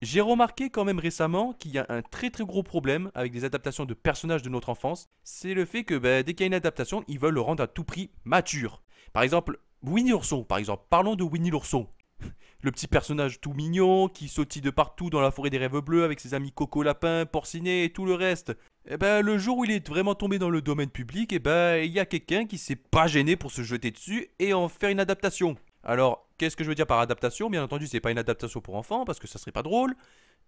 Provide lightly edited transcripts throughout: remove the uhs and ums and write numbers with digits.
J'ai remarqué quand même récemment qu'il y a un très très gros problème avec des adaptations de personnages de notre enfance. C'est le fait que dès qu'il y a une adaptation, ils veulent le rendre à tout prix mature. Par exemple, Winnie l'ourson, par exemple. Parlons de Winnie l'ourson. Le petit personnage tout mignon qui sautille de partout dans la forêt des rêves bleus avec ses amis Coco Lapin, Porcinet et tout le reste. Et le jour où il est vraiment tombé dans le domaine public, il y a quelqu'un qui s'est pas gêné pour se jeter dessus et en faire une adaptation. Alors, qu'est-ce que je veux dire par adaptation? Bien entendu, c'est pas une adaptation pour enfants parce que ça serait pas drôle.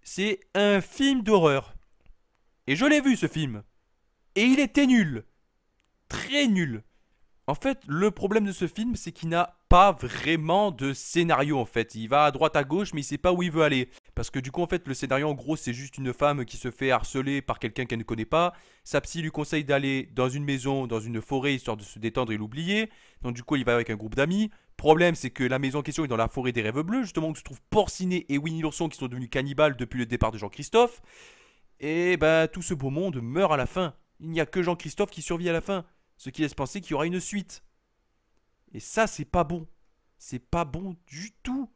C'est un film d'horreur. Et je l'ai vu ce film. Et il était nul. Très nul. En fait, le problème de ce film, c'est qu'il n'a pas vraiment de scénario en fait. Il va à droite à gauche, mais il sait pas où il veut aller. Parce que du coup, en fait, le scénario en gros, c'est juste une femme qui se fait harceler par quelqu'un qu'elle ne connaît pas. Sa psy lui conseille d'aller dans une maison, dans une forêt, histoire de se détendre et l'oublier. Donc du coup, il va avec un groupe d'amis. Problème, c'est que la maison en question est dans la forêt des rêves bleus, justement où se trouvent Porcinet et Winnie l'ourson qui sont devenus cannibales depuis le départ de Jean-Christophe. Et tout ce beau monde meurt à la fin. Il n'y a que Jean-Christophe qui survit à la fin. Ce qui laisse penser qu'il y aura une suite. Et ça, c'est pas bon. C'est pas bon du tout.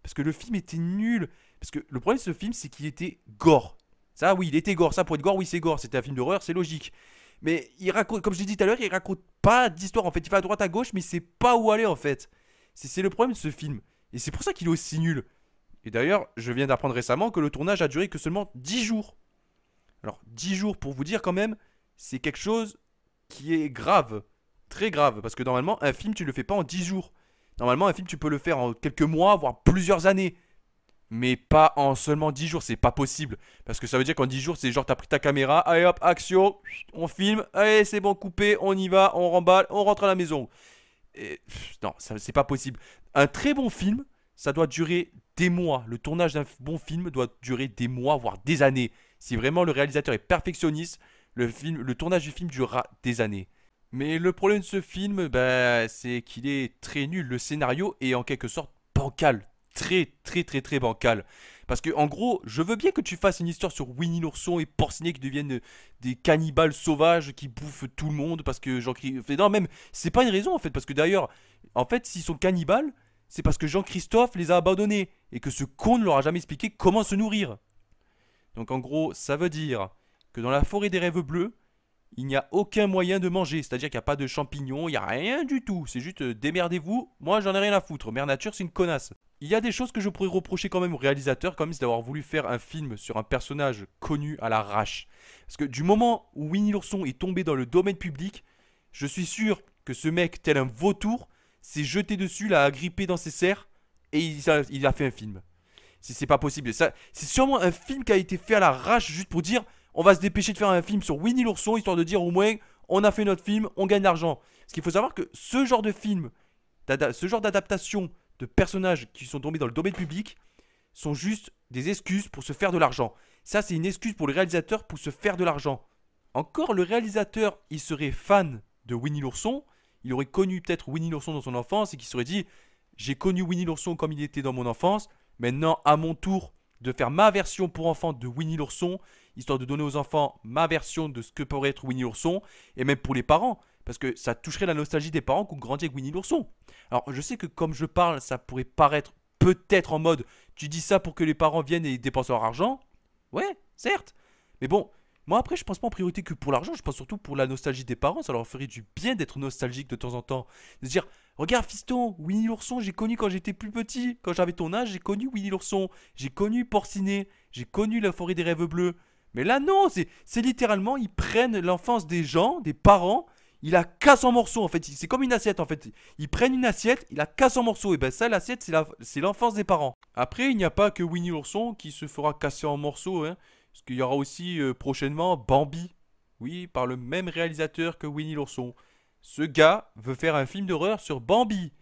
Parce que le film était nul. Parce que le problème de ce film, c'est qu'il était gore. Ça, oui, il était gore. Ça, pour être gore, oui, c'est gore. C'était un film d'horreur, c'est logique. Mais il raconte, comme je l'ai dit tout à l'heure, il raconte pas d'histoire. En fait, il va à droite, à gauche, mais il sait pas où aller, en fait. C'est le problème de ce film. Et c'est pour ça qu'il est aussi nul. Et d'ailleurs, je viens d'apprendre récemment que le tournage a duré que seulement 10 jours. Alors, 10 jours, pour vous dire quand même, c'est quelque chose qui est grave. Très grave. Parce que normalement, un film, tu le fais pas en 10 jours. Normalement, un film, tu peux le faire en quelques mois, voire plusieurs années. Mais pas en seulement 10 jours, c'est pas possible. Parce que ça veut dire qu'en 10 jours, c'est genre t'as pris ta caméra, allez hop, action, on filme, allez c'est bon, coupé, on y va, on remballe, on rentre à la maison. Et, non, c'est pas possible. Un très bon film, ça doit durer des mois. Le tournage d'un bon film doit durer des mois, voire des années. Si vraiment le réalisateur est perfectionniste, le tournage du film durera des années. Mais le problème de ce film, c'est qu'il est très nul. Le scénario est en quelque sorte bancal. Très, très, très, très bancal. Parce que, en gros, je veux bien que tu fasses une histoire sur Winnie l'ourson et Porcinet qui deviennent des cannibales sauvages qui bouffent tout le monde. Parce que Jean-Christophe. Non, même, c'est pas une raison en fait. Parce que d'ailleurs, en fait, s'ils sont cannibales, c'est parce que Jean-Christophe les a abandonnés. Et que ce con ne leur a jamais expliqué comment se nourrir. Donc, en gros, ça veut dire que dans la forêt des rêves bleus, il n'y a aucun moyen de manger. C'est-à-dire qu'il n'y a pas de champignons, il n'y a rien du tout. C'est juste démerdez-vous, moi j'en ai rien à foutre. Mère Nature, c'est une connasse. Il y a des choses que je pourrais reprocher quand même au réalisateur, comme c'est d'avoir voulu faire un film sur un personnage connu à l'arrache. Parce que du moment où Winnie l'ourson est tombé dans le domaine public, je suis sûr que ce mec, tel un vautour, s'est jeté dessus, l'a agrippé dans ses serres, et il a fait un film. Si c'est pas possible. Ça, c'est sûrement un film qui a été fait à l'arrache juste pour dire on va se dépêcher de faire un film sur Winnie l'ourson, histoire de dire au moins on a fait notre film, on gagne de l'argent. Parce qu'il faut savoir que ce genre de film, ce genre d'adaptation de personnages qui sont tombés dans le domaine public, sont juste des excuses pour se faire de l'argent. Ça, c'est une excuse pour le réalisateur pour se faire de l'argent. Encore, le réalisateur, il serait fan de Winnie l'ourson, il aurait connu peut-être Winnie l'ourson dans son enfance et qui serait dit j'ai connu Winnie l'ourson comme il était dans mon enfance, maintenant à mon tour de faire ma version pour enfants de Winnie l'ourson, histoire de donner aux enfants ma version de ce que pourrait être Winnie l'ourson, et même pour les parents, parce que ça toucherait la nostalgie des parents qui ont grandi avec Winnie l'ourson. Alors je sais que comme je parle, ça pourrait paraître peut-être en mode, tu dis ça pour que les parents viennent et dépensent leur argent. Ouais, certes. Mais bon, moi après je pense pas en priorité que pour l'argent, je pense surtout pour la nostalgie des parents, ça leur ferait du bien d'être nostalgique de temps en temps. De se dire, regarde fiston, Winnie l'ourson, j'ai connu quand j'étais plus petit, quand j'avais ton âge, j'ai connu Winnie l'ourson, j'ai connu Porcinet, j'ai connu la forêt des rêves bleus. Mais là non, c'est littéralement, ils prennent l'enfance des gens, des parents, ils la cassent en morceaux en fait, c'est comme une assiette en fait. Ils prennent une assiette, ils la cassent en morceaux, et ben ça l'assiette c'est l'enfance des parents. Après il n'y a pas que Winnie l'ourson qui se fera casser en morceaux, hein, parce qu'il y aura aussi prochainement Bambi, oui, par le même réalisateur que Winnie l'ourson. Ce gars veut faire un film d'horreur sur Bambi.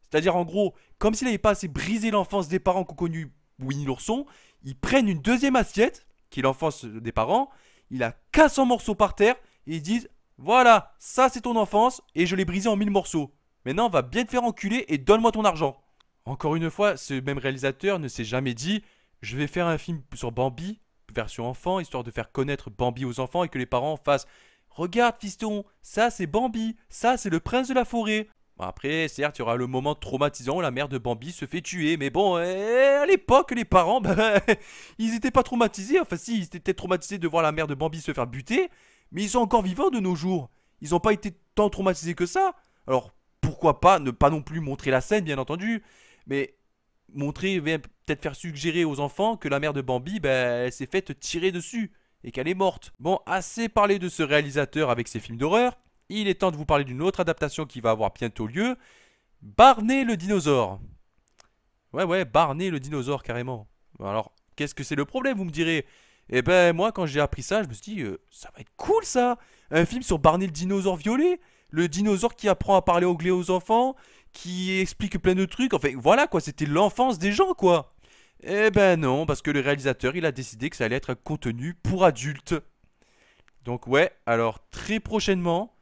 C'est-à-dire en gros, comme s'il n'avait pas assez brisé l'enfance des parents qu'ont connu Winnie l'ourson, ils prennent une deuxième assiette, qui est l'enfance des parents, ils la cassent en morceaux par terre et ils disent voilà, ça c'est ton enfance et je l'ai brisé en 1000 morceaux. Maintenant, va bien te faire enculer et donne-moi ton argent. Encore une fois, ce même réalisateur ne s'est jamais dit je vais faire un film sur Bambi, version enfant, histoire de faire connaître Bambi aux enfants et que les parents fassent regarde fiston, ça c'est Bambi, ça c'est le prince de la forêt. Bon, après, certes, il y aura le moment traumatisant où la mère de Bambi se fait tuer. Mais bon, à l'époque, les parents, bah, ils étaient pas traumatisés. Enfin, si, ils étaient peut-être traumatisés de voir la mère de Bambi se faire buter. Mais ils sont encore vivants de nos jours. Ils n'ont pas été tant traumatisés que ça. Alors, pourquoi pas ne pas non plus montrer la scène, bien entendu. Mais montrer, peut-être faire suggérer aux enfants que la mère de Bambi, bah, elle s'est faite tirer dessus et qu'elle est morte. Bon, assez parlé de ce réalisateur avec ses films d'horreur. Il est temps de vous parler d'une autre adaptation qui va avoir bientôt lieu. Barney le dinosaure. Ouais, Barney le dinosaure, carrément. Alors, qu'est-ce que c'est le problème, vous me direz? Eh ben, moi, quand j'ai appris ça, je me suis dit, ça va être cool, ça. Un film sur Barney le dinosaure violet. Le dinosaure qui apprend à parler anglais aux enfants, qui explique plein de trucs. Enfin, voilà, quoi, c'était l'enfance des gens, quoi. Eh ben non, parce que le réalisateur, il a décidé que ça allait être un contenu pour adultes. Donc ouais, alors très prochainement,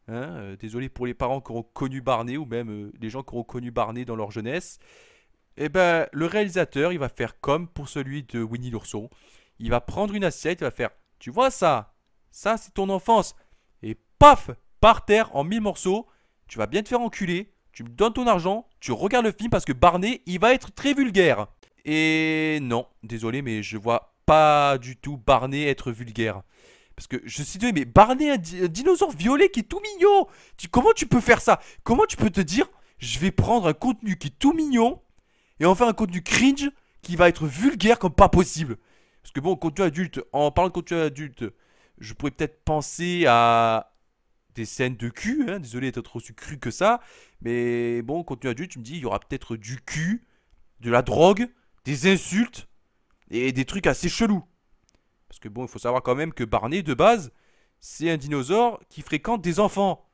hein, désolé pour les parents qui auront connu Barney ou même les gens qui auront connu Barney dans leur jeunesse. Eh ben, le réalisateur, il va faire comme pour celui de Winnie l'ourson. Il va prendre une assiette, il va faire, tu vois ça, ça c'est ton enfance. Et paf, par terre en 1000 morceaux, tu vas bien te faire enculer, tu me donnes ton argent, tu regardes le film parce que Barney, il va être très vulgaire. Et non, désolé, mais je vois pas du tout Barney être vulgaire. Parce que je suis désolé, mais Barney, un dinosaure violet qui est tout mignon. Comment tu peux faire ça? Comment tu peux te dire, je vais prendre un contenu qui est tout mignon et en faire un contenu cringe qui va être vulgaire comme pas possible? Parce que bon, contenu adulte, en parlant de contenu adulte, je pourrais peut-être penser à des scènes de cul, hein, désolé d'être aussi cru que ça, mais bon, contenu adulte, tu me dis, il y aura peut-être du cul, de la drogue, des insultes et des trucs assez chelous. Parce que bon, il faut savoir quand même que Barney, de base, c'est un dinosaure qui fréquente des enfants.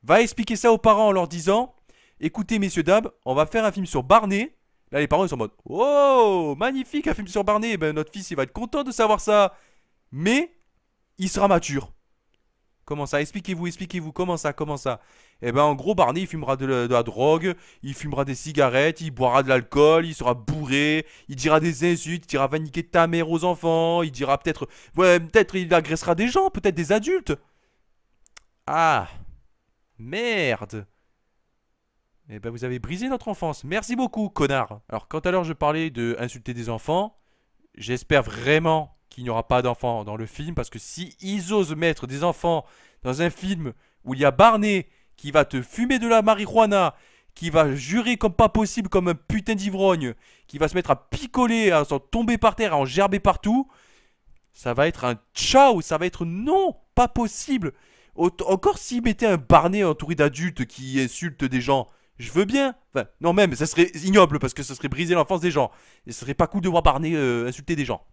Va expliquer ça aux parents en leur disant, écoutez messieurs dames, on va faire un film sur Barney. Là les parents ils sont en mode, oh magnifique un film sur Barney, ben notre fils il va être content de savoir ça. Mais il sera mature. Comment ça? Expliquez-vous, comment ça? Eh ben en gros Barney il fumera de la drogue, il fumera des cigarettes, il boira de l'alcool, il sera bourré, il dira des insultes, il dira va niquer ta mère aux enfants, il dira peut-être, ouais peut-être il agressera des gens, peut-être des adultes. Ah, merde. Eh ben vous avez brisé notre enfance, merci beaucoup connard. Alors quand à l'heure je parlais de insulter des enfants, j'espère vraiment qu'il n'y aura pas d'enfants dans le film parce que si ils osent mettre des enfants dans un film où il y a Barney qui va te fumer de la marijuana, qui va jurer comme pas possible comme un putain d'ivrogne, qui va se mettre à picoler, à s'en tomber par terre, à en gerber partout, ça va être un ciao, ça va être non, pas possible. Encore s'ils mettaient un Barney entouré d'adultes qui insultent des gens, je veux bien. Enfin, non même, ça serait ignoble parce que ça serait briser l'enfance des gens. Et ce serait pas cool de voir Barney insulter des gens.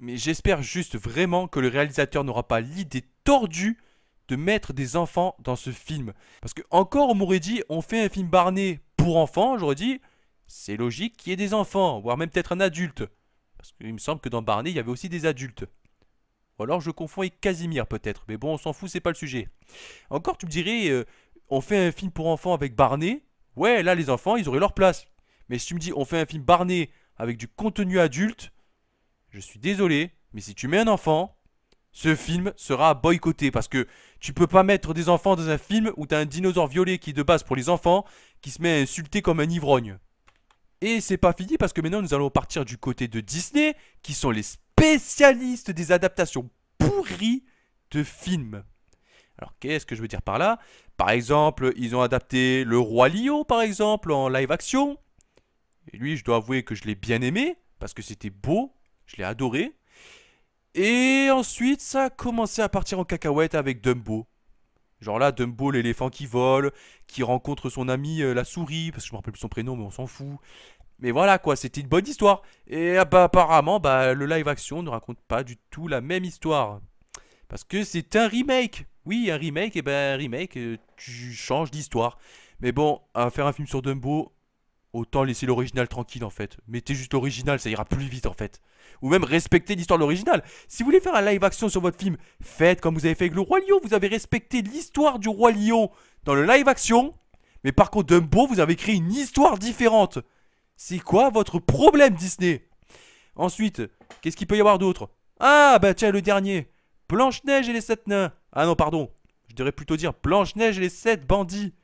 Mais j'espère juste vraiment que le réalisateur n'aura pas l'idée tordue de mettre des enfants dans ce film. Parce que encore on m'aurait dit, on fait un film Barney pour enfants, j'aurais dit, c'est logique qu'il y ait des enfants, voire même peut-être un adulte. Parce qu'il me semble que dans Barney, il y avait aussi des adultes. Ou alors je confonds avec Casimir peut-être, mais bon on s'en fout, c'est pas le sujet. Encore tu me dirais, on fait un film pour enfants avec Barney, ouais là les enfants ils auraient leur place. Mais si tu me dis on fait un film Barney avec du contenu adulte, je suis désolé, mais si tu mets un enfant, ce film sera boycotté parce que tu peux pas mettre des enfants dans un film où t'as un dinosaure violet qui est de base pour les enfants qui se met à insulter comme un ivrogne. Et c'est pas fini parce que maintenant nous allons partir du côté de Disney qui sont les spécialistes des adaptations pourries de films. Alors qu'est-ce que je veux dire par là? Par exemple, ils ont adapté Le Roi Lion par exemple en live action. Et lui, je dois avouer que je l'ai bien aimé parce que c'était beau, je l'ai adoré. Et ensuite, ça a commencé à partir en cacahuète avec Dumbo. Genre là, Dumbo, l'éléphant qui vole, qui rencontre son ami la souris, parce que je me rappelle plus son prénom, mais on s'en fout. Mais voilà quoi, c'était une bonne histoire. Et bah, apparemment, bah, le live action ne raconte pas du tout la même histoire. Parce que c'est un remake. Oui, un remake, et ben un remake, tu changes d'histoire. Mais bon, à faire un film sur Dumbo, autant laisser l'original tranquille en fait. Mettez juste l'original, ça ira plus vite en fait. Ou même respecter l'histoire de l'original. Si vous voulez faire un live action sur votre film, faites comme vous avez fait avec le Roi Lion. Vous avez respecté l'histoire du Roi Lion dans le live action. Mais par contre, Dumbo, vous avez créé une histoire différente. C'est quoi votre problème, Disney? Ensuite, qu'est-ce qu'il peut y avoir d'autre? Ah, bah tiens, le dernier. Blanche-Neige et les 7 nains. Ah non, pardon. Je devrais plutôt dire Blanche-Neige et les 7 bandits.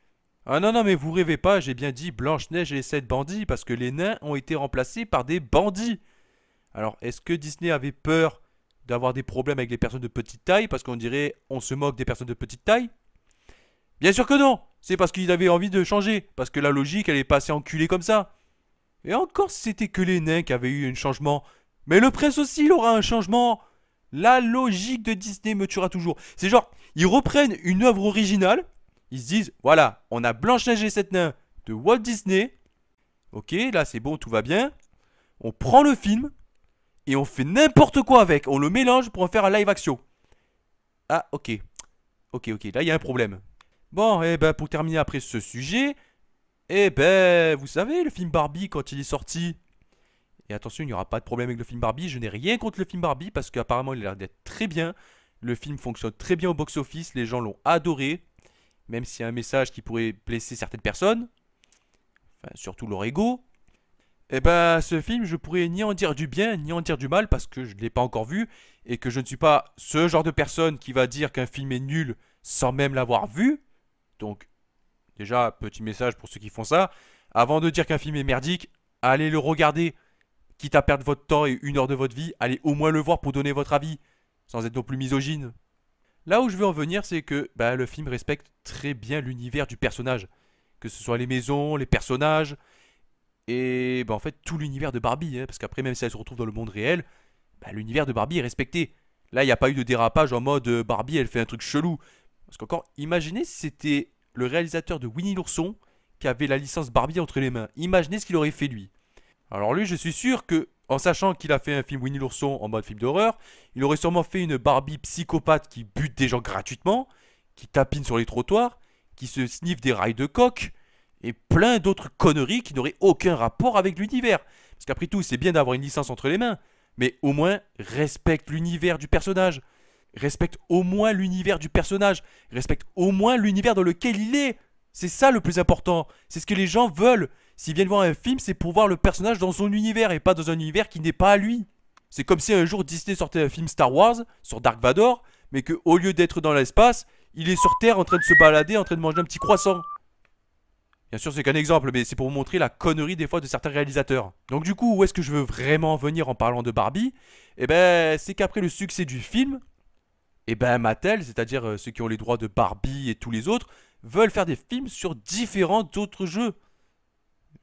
Ah non, non, mais vous rêvez pas, j'ai bien dit Blanche-Neige et les 7 bandits, parce que les nains ont été remplacés par des bandits. Alors, est-ce que Disney avait peur d'avoir des problèmes avec les personnes de petite taille, parce qu'on dirait on se moque des personnes de petite taille? Bien sûr que non. C'est parce qu'ils avaient envie de changer, parce que la logique, elle est pas assez enculée comme ça. Et encore si c'était que les nains qui avaient eu un changement. Mais le prince aussi, il aura un changement. La logique de Disney me tuera toujours. C'est genre, ils reprennent une œuvre originale, ils se disent, voilà, on a Blanche-Neige et les 7 nains de Walt Disney. Ok, là c'est bon, tout va bien. On prend le film et on fait n'importe quoi avec. On le mélange pour en faire un live action. Ah, ok. Ok, ok, là il y a un problème. Bon, et ben pour terminer après ce sujet, eh ben, vous savez, le film Barbie, quand il est sorti, et attention, il n'y aura pas de problème avec le film Barbie, je n'ai rien contre le film Barbie, parce qu'apparemment, il a l'air d'être très bien. Le film fonctionne très bien au box-office, les gens l'ont adoré, même s'il y a un message qui pourrait blesser certaines personnes, enfin, surtout leur ego. Eh ben, ce film, je pourrais ni en dire du bien, ni en dire du mal, parce que je ne l'ai pas encore vu, et que je ne suis pas ce genre de personne qui va dire qu'un film est nul sans même l'avoir vu. Donc, déjà, petit message pour ceux qui font ça. Avant de dire qu'un film est merdique, allez le regarder. Quitte à perdre votre temps et 1 heure de votre vie, allez au moins le voir pour donner votre avis, sans être non plus misogyne. Là où je veux en venir, c'est que le film respecte très bien l'univers du personnage. Que ce soit les maisons, les personnages, et en fait tout l'univers de Barbie. Parce qu'après, même si elle se retrouve dans le monde réel, l'univers de Barbie est respecté. Là, il n'y a pas eu de dérapage en mode Barbie, elle fait un truc chelou. Parce qu'encore, imaginez si c'était le réalisateur de Winnie l'ourson qui avait la licence Barbie entre les mains. Imaginez ce qu'il aurait fait lui. Alors lui, je suis sûr que, en sachant qu'il a fait un film Winnie l'ourson en mode film d'horreur, il aurait sûrement fait une Barbie psychopathe qui bute des gens gratuitement, qui tapine sur les trottoirs, qui se sniffe des rails de coq, et plein d'autres conneries qui n'auraient aucun rapport avec l'univers. Parce qu'après tout, c'est bien d'avoir une licence entre les mains, mais au moins, respecte l'univers du personnage. Respecte au moins l'univers du personnage. Respecte au moins l'univers dans lequel il est. C'est ça le plus important. C'est ce que les gens veulent. S'ils viennent voir un film, c'est pour voir le personnage dans son univers et pas dans un univers qui n'est pas à lui. C'est comme si un jour Disney sortait un film Star Wars sur Dark Vador, mais qu'au lieu d'être dans l'espace, il est sur Terre en train de se balader, en train de manger un petit croissant. Bien sûr, c'est qu'un exemple, mais c'est pour vous montrer la connerie des fois de certains réalisateurs. Donc du coup, où est-ce que je veux vraiment venir en parlant de Barbie? Eh ben, c'est qu'après le succès du film, eh ben Mattel, c'est-à-dire ceux qui ont les droits de Barbie et tous les autres, veulent faire des films sur différents autres jeux.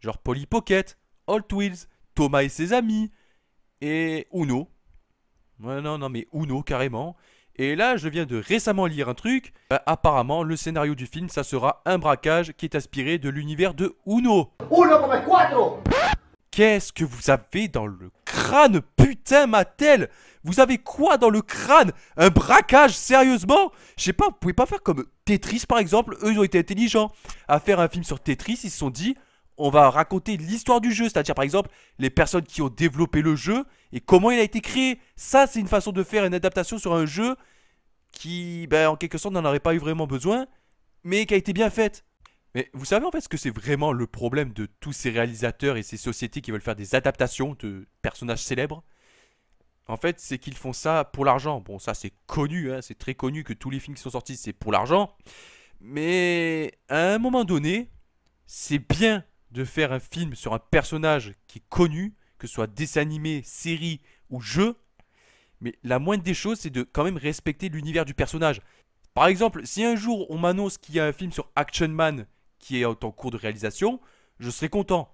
Genre Polly Pocket, Hot Wheels, Thomas et ses amis, et Uno. Ouais, non, non, mais Uno carrément. Et là, je viens de récemment lire un truc. Apparemment, le scénario du film, ça sera un braquage qui est inspiré de l'univers de Uno. Uno comme cuatro. Qu'est-ce que vous avez dans le crâne, putain, Mattel? Vous avez quoi dans le crâne? Un braquage, sérieusement? Je sais pas, vous pouvez pas faire comme Tetris par exemple. Eux, ils ont été intelligents à faire un film sur Tetris. Ils se sont dit, on va raconter l'histoire du jeu. C'est-à-dire par exemple, les personnes qui ont développé le jeu et comment il a été créé. Ça, c'est une façon de faire une adaptation sur un jeu qui, en quelque sorte, n'en aurait pas eu vraiment besoin, mais qui a été bien faite. Mais vous savez en fait ce que c'est vraiment le problème de tous ces réalisateurs et ces sociétés qui veulent faire des adaptations de personnages célèbres? En fait, c'est qu'ils font ça pour l'argent. Bon, ça c'est connu, hein, c'est très connu que tous les films qui sont sortis c'est pour l'argent. Mais à un moment donné, c'est bien de faire un film sur un personnage qui est connu, que ce soit dessin animé, série ou jeu. Mais la moindre des choses, c'est de quand même respecter l'univers du personnage. Par exemple, si un jour on m'annonce qu'il y a un film sur Action Man qui est en cours de réalisation, je serai content.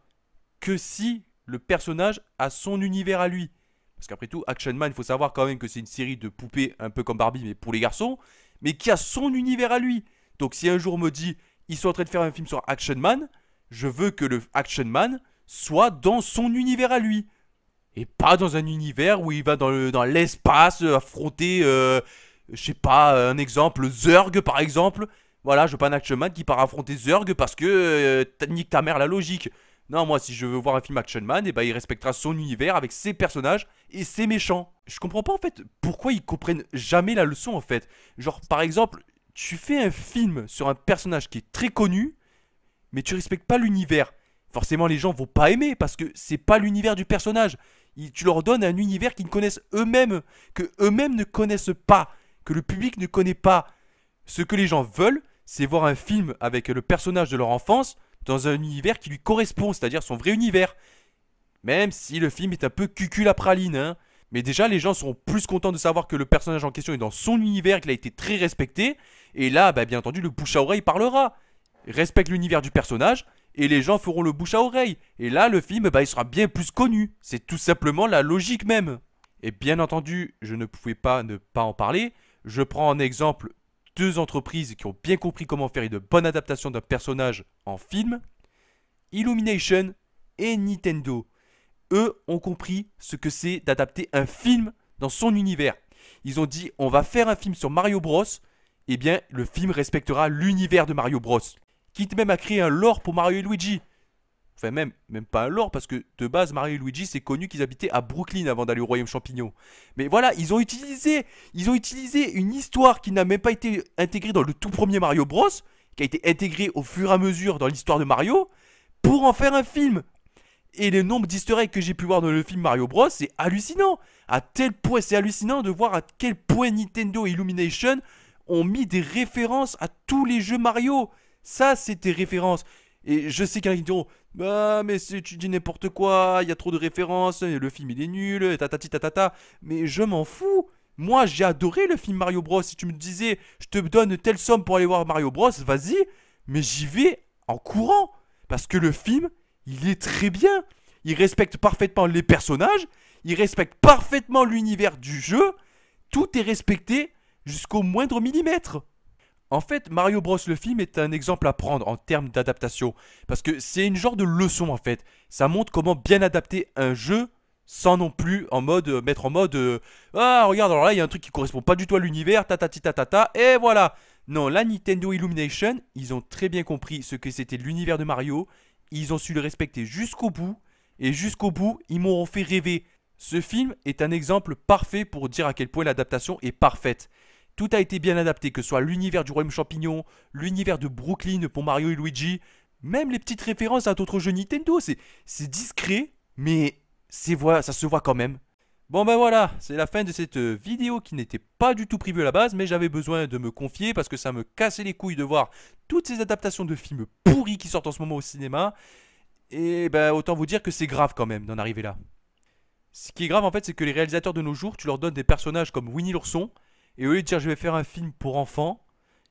Que si le personnage a son univers à lui. Parce qu'après tout, Action Man, il faut savoir quand même que c'est une série de poupées un peu comme Barbie, mais pour les garçons, mais qui a son univers à lui. Donc si un jour on me dit, ils sont en train de faire un film sur Action Man, je veux que le Action Man soit dans son univers à lui. Et pas dans un univers où il va dans l'espace affronter, je sais pas, un exemple, Zurg par exemple. Voilà, je veux pas un Action Man qui part affronter Zurg parce que nique ta mère la logique. Non, moi, si je veux voir un film Action Man, eh ben, il respectera son univers avec ses personnages et ses méchants. Je comprends pas en fait pourquoi ils comprennent jamais la leçon en fait. Genre, par exemple, tu fais un film sur un personnage qui est très connu, mais tu respectes pas l'univers. Forcément, les gens vont pas aimer parce que c'est pas l'univers du personnage. Tu leur donnes un univers qu'ils connaissent eux-mêmes, que eux-mêmes ne connaissent pas, que le public ne connaît pas. Ce que les gens veulent, c'est voir un film avec le personnage de leur enfance dans un univers qui lui correspond, c'est-à-dire son vrai univers. Même si le film est un peu cucul à praline, hein. Mais déjà, les gens seront plus contents de savoir que le personnage en question est dans son univers, qu'il a été très respecté. Et là, bah, bien entendu, le bouche à oreille parlera. Respecte l'univers du personnage, et les gens feront le bouche à oreille. Et là, le film, bah, il sera bien plus connu. C'est tout simplement la logique même. Et bien entendu, je ne pouvais pas ne pas en parler. Je prends en exemple deux entreprises qui ont bien compris comment faire une bonne adaptation d'un personnage en film. Illumination et Nintendo. Eux ont compris ce que c'est d'adapter un film dans son univers. Ils ont dit on va faire un film sur Mario Bros. Eh bien, le film respectera l'univers de Mario Bros. Quitte même à créer un lore pour Mario et Luigi. Enfin, même pas un lore, parce que de base, Mario et Luigi, c'est connu qu'ils habitaient à Brooklyn avant d'aller au Royaume Champignon. Mais voilà, ils ont utilisé une histoire qui n'a même pas été intégrée dans le tout premier Mario Bros. Qui a été intégrée au fur et à mesure dans l'histoire de Mario, pour en faire un film. Et le nombre d'easter eggs que j'ai pu voir dans le film Mario Bros, c'est hallucinant. À tel point, c'est hallucinant de voir à quel point Nintendo et Illumination ont mis des références à tous les jeux Mario. Ça, c'est des références. Et je sais qu'il y en a qui diront bah, mais tu dis n'importe quoi, il y a trop de références, le film il est nul, tatati tatata. Mais je m'en fous. Moi, j'ai adoré le film Mario Bros. Si tu me disais, je te donne telle somme pour aller voir Mario Bros, vas-y. Mais j'y vais en courant. Parce que le film, il est très bien. Il respecte parfaitement les personnages. Il respecte parfaitement l'univers du jeu. Tout est respecté jusqu'au moindre millimètre. En fait, Mario Bros le film est un exemple à prendre en termes d'adaptation. Parce que c'est une genre de leçon en fait. Ça montre comment bien adapter un jeu sans non plus mettre en mode ah regarde alors là il y a un truc qui correspond pas du tout à l'univers, tatati tatata, et voilà. Non, là Nintendo Illumination, ils ont très bien compris ce que c'était l'univers de Mario. Ils ont su le respecter jusqu'au bout. Et jusqu'au bout, ils m'auront fait rêver. Ce film est un exemple parfait pour dire à quel point l'adaptation est parfaite. Tout a été bien adapté, que ce soit l'univers du Royaume Champignon, l'univers de Brooklyn pour Mario et Luigi, même les petites références à d'autres jeux Nintendo. C'est discret, mais ça se voit quand même. Bon ben voilà, c'est la fin de cette vidéo qui n'était pas du tout prévue à la base, mais j'avais besoin de me confier parce que ça me cassait les couilles de voir toutes ces adaptations de films pourris qui sortent en ce moment au cinéma. Et ben autant vous dire que c'est grave quand même d'en arriver là. Ce qui est grave en fait, c'est que les réalisateurs de nos jours, tu leur donnes des personnages comme Winnie l'ourson, et au lieu de dire je vais faire un film pour enfants,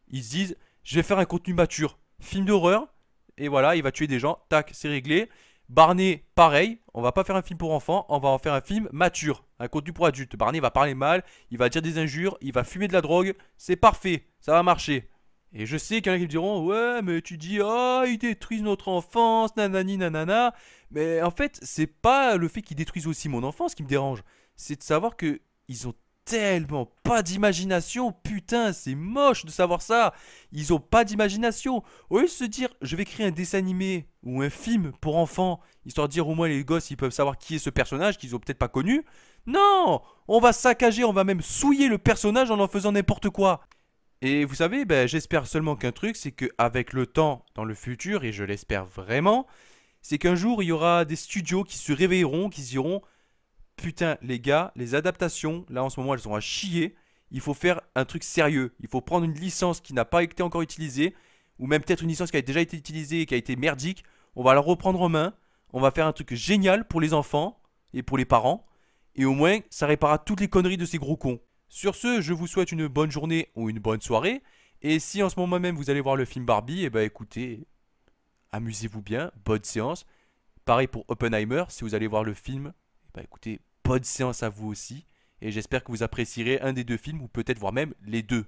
ils se disent je vais faire un contenu mature, film d'horreur, et voilà, il va tuer des gens, tac, c'est réglé. Barney, pareil, on va pas faire un film pour enfants, on va en faire un film mature, un contenu pour adultes. Barney va parler mal, il va dire des injures, il va fumer de la drogue, c'est parfait, ça va marcher. Et je sais qu'il y en a qui me diront ouais mais tu dis oh ils détruisent notre enfance, nanani nanana. Mais en fait c'est pas le fait qu'ils détruisent aussi mon enfance qui me dérange, c'est de savoir que ils ont tellement pas d'imagination, putain c'est moche de savoir ça. Ils ont pas d'imagination. Au lieu de se dire je vais créer un dessin animé ou un film pour enfants, histoire de dire au moins les gosses ils peuvent savoir qui est ce personnage qu'ils ont peut-être pas connu. Non, on va saccager, on va même souiller le personnage en faisant n'importe quoi. Et vous savez, ben, j'espère seulement qu'un truc, c'est qu'avec le temps, dans le futur, et je l'espère vraiment, c'est qu'un jour, il y aura des studios qui se réveilleront, qui se diront putain, les gars, les adaptations, là en ce moment, elles sont à chier. Il faut faire un truc sérieux. Il faut prendre une licence qui n'a pas été encore utilisée, ou même peut-être une licence qui a déjà été utilisée et qui a été merdique. On va la reprendre en main. On va faire un truc génial pour les enfants et pour les parents. Et au moins, ça réparera toutes les conneries de ces gros cons. Sur ce, je vous souhaite une bonne journée ou une bonne soirée. Et si en ce moment même vous allez voir le film Barbie, eh ben écoutez, amusez-vous bien, bonne séance. Pareil pour Oppenheimer, si vous allez voir le film, eh ben écoutez, bonne séance à vous aussi. Et j'espère que vous apprécierez un des deux films ou peut-être voir même les deux.